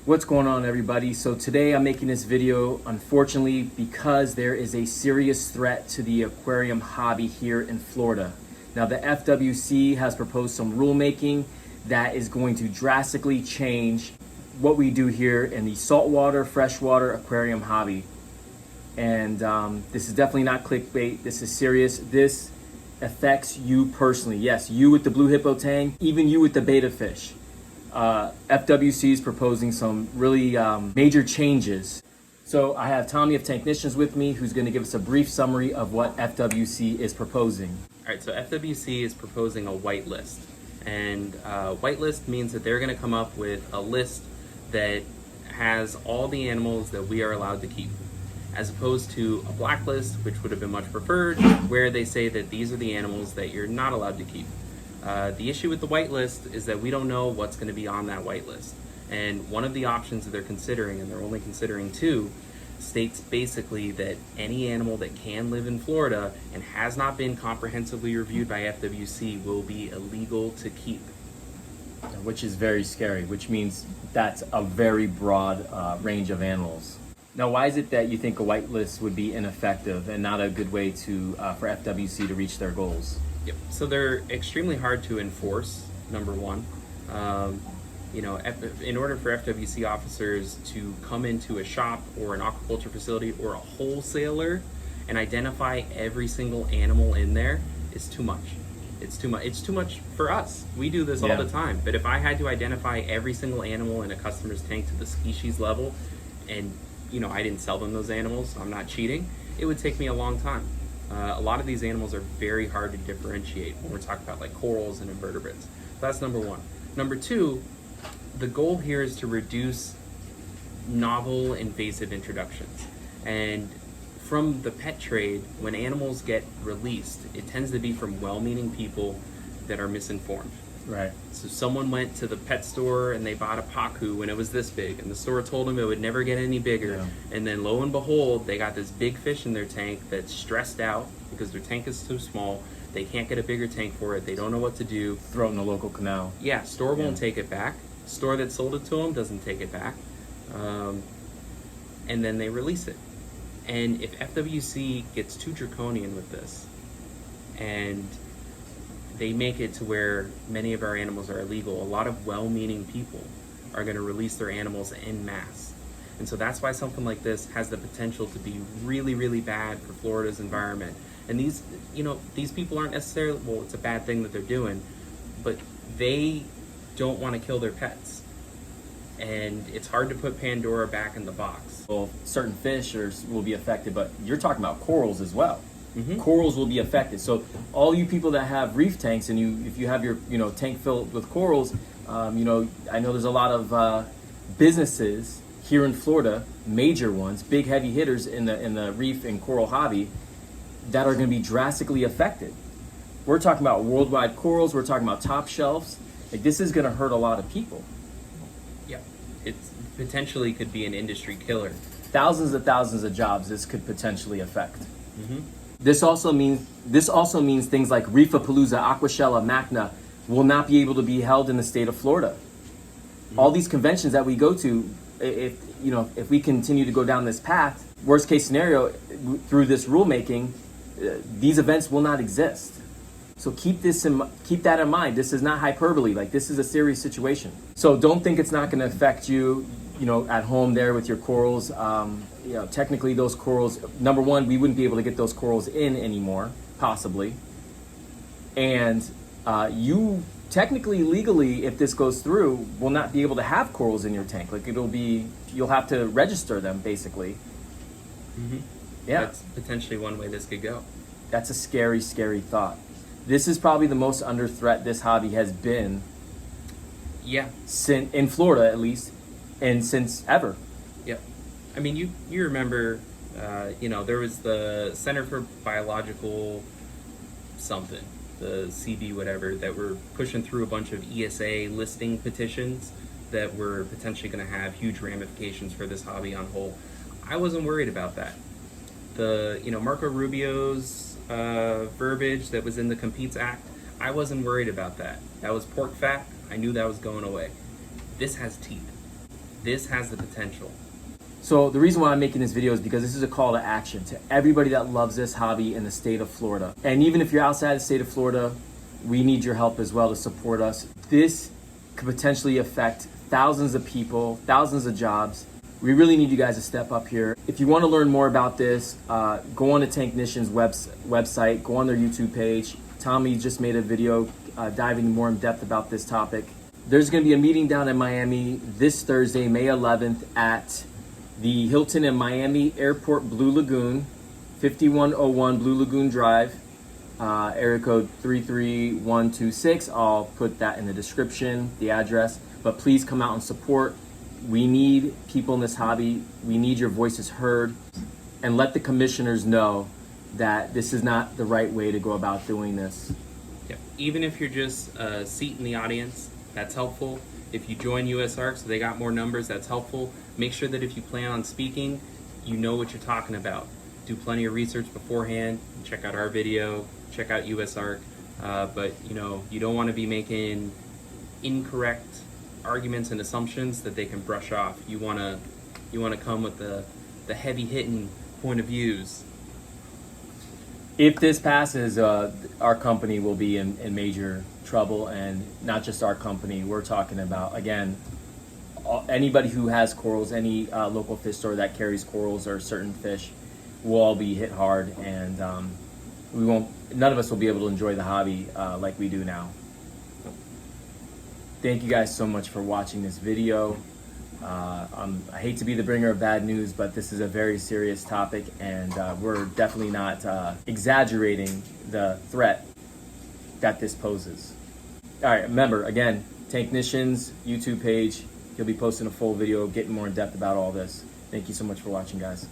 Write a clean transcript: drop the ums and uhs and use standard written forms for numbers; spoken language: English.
What's going on, everybody? So today I'm making this video, unfortunately, because there is a serious threat to the aquarium hobby here in Florida. Now, the FWC has proposed some rulemaking that is going to drastically change what we do here in the saltwater, freshwater aquarium hobby. And this is definitely not clickbait. This is serious. This affects you personally. Yes, you with the blue hippo tank, even you with the betta fish. FWC is proposing some really major changes. So I have Tommy of Tanknicians with me, who's going to give us a brief summary of what FWC is proposing. All right, so FWC is proposing a whitelist. And whitelist means that they're going to come up with a list that has all the animals that we are allowed to keep, as opposed to a blacklist, which would have been much preferred, where they say that these are the animals that you're not allowed to keep. The issue with the whitelist is that we don't know what's going to be on that whitelist. And one of the options that they're considering, and they're only considering two, states basically that any animal that can live in Florida and has not been comprehensively reviewed by FWC will be illegal to keep. Which is very scary, which means that's a very broad range of animals. Now, why is it that you think a whitelist would be ineffective and not a good way to for FWC to reach their goals? Yep. So they're extremely hard to enforce, number one. In order for FWC officers to come into a shop or an aquaculture facility or a wholesaler and identify every single animal in there is too much. It's too much. It's too much for us. We do this all the time. But if I had to identify every single animal in a customer's tank to the species level, and I didn't sell them those animals, so I'm not cheating, it would take me a long time. A lot of these animals are very hard to differentiate when we're talking about like corals and invertebrates. So that's number one. Number two, the goal here is to reduce novel invasive introductions. And from the pet trade, when animals get released, it tends to be from well-meaning people that are misinformed. Right. So someone went to the pet store and they bought a pacu when it was this big, and the store told them it would never get any bigger. Yeah. And then lo and behold, they got this big fish in their tank that's stressed out because their tank is too small. They can't get a bigger tank for it. They don't know what to do. Throw it in the local canal. Yeah, store won't take it back. Store that sold it to them doesn't take it back. And then they release it. And if FWC gets too draconian with this, and they make it to where many of our animals are illegal, a lot of well-meaning people are going to release their animals en masse. And so that's why something like this has the potential to be really, really bad for Florida's environment. And these people aren't necessarily, well, it's a bad thing that they're doing, but they don't want to kill their pets. And it's hard to put Pandora back in the box. Well, certain fish will be affected, but you're talking about corals as well. Mm-hmm. Corals will be affected. So all you people that have reef tanks, and if you have your tank filled with corals, I know there's a lot of businesses here in Florida, major ones, big heavy hitters in the reef and coral hobby, that are going to be drastically affected. We're talking about worldwide corals. We're talking about top shelves. Like, this is going to hurt a lot of people. Yeah, it potentially could be an industry killer. Thousands of jobs this could potentially affect. Mm-hmm. This also means things like Reefapalooza, Aquashella, Macna will not be able to be held in the state of Florida. Mm-hmm. All these conventions that we go to, if we continue to go down this path, worst case scenario, through this rulemaking, these events will not exist. So keep that in mind. This is not hyperbole. Like, this is a serious situation. So don't think it's not going to affect you, at home there with your corals. Technically those corals, number one, we wouldn't be able to get those corals in anymore, possibly. And you technically, legally, if this goes through, will not be able to have corals in your tank. Like, you'll have to register them, basically. Mm-hmm. Yeah. That's potentially one way this could go. That's a scary, scary thought. This is probably the most under threat this hobby has been. Yeah. In Florida, at least, and since ever. Yep. I mean, you remember, there was the Center for Biological something, the CB whatever, that were pushing through a bunch of ESA listing petitions that were potentially going to have huge ramifications for this hobby on whole. I wasn't worried about that. Marco Rubio's verbiage that was in the Competes Act, I wasn't worried about that. That was pork fat. I knew that was going away. This has teeth. this has the potential. So the reason why I'm making this video is because this is a call to action to everybody that loves this hobby in the state of Florida. And even if you're outside the state of Florida, we need your help as well to support us. This could potentially affect thousands of people, thousands of jobs. We really need you guys to step up here. If you want to learn more about this, go on to Tanknician's website, go on their YouTube page. Tommy just made a video diving more in depth about this topic. There's going to be a meeting down in Miami this Thursday, May 11th at the Hilton in Miami Airport Blue Lagoon, 5101 Blue Lagoon Drive, area code 33126. I'll put that in the description, the address. But please come out and support. We need people in this hobby. We need your voices heard. And let the commissioners know that this is not the right way to go about doing this. Yeah. Even if you're just a seat in the audience, that's helpful. If you join USARK so they got more numbers, that's helpful. Make sure that if you plan on speaking, you know what you're talking about. Do plenty of research beforehand. Check out our video. Check out USARK. But you don't want to be making incorrect arguments and assumptions that they can brush off. You want to come with the heavy hitting point of views. If this passes, our company will be in major trouble, and not just our company. We're talking about, again, anybody who has corals, any local fish store that carries corals or certain fish will all be hit hard, and none of us will be able to enjoy the hobby like we do now. Thank you guys so much for watching this video. I hate to be the bringer of bad news, but this is a very serious topic, and we're definitely not exaggerating the threat that this poses. All right, remember, again, Tanknician's YouTube page. He'll be posting a full video getting more in depth about all this. Thank you so much for watching, guys.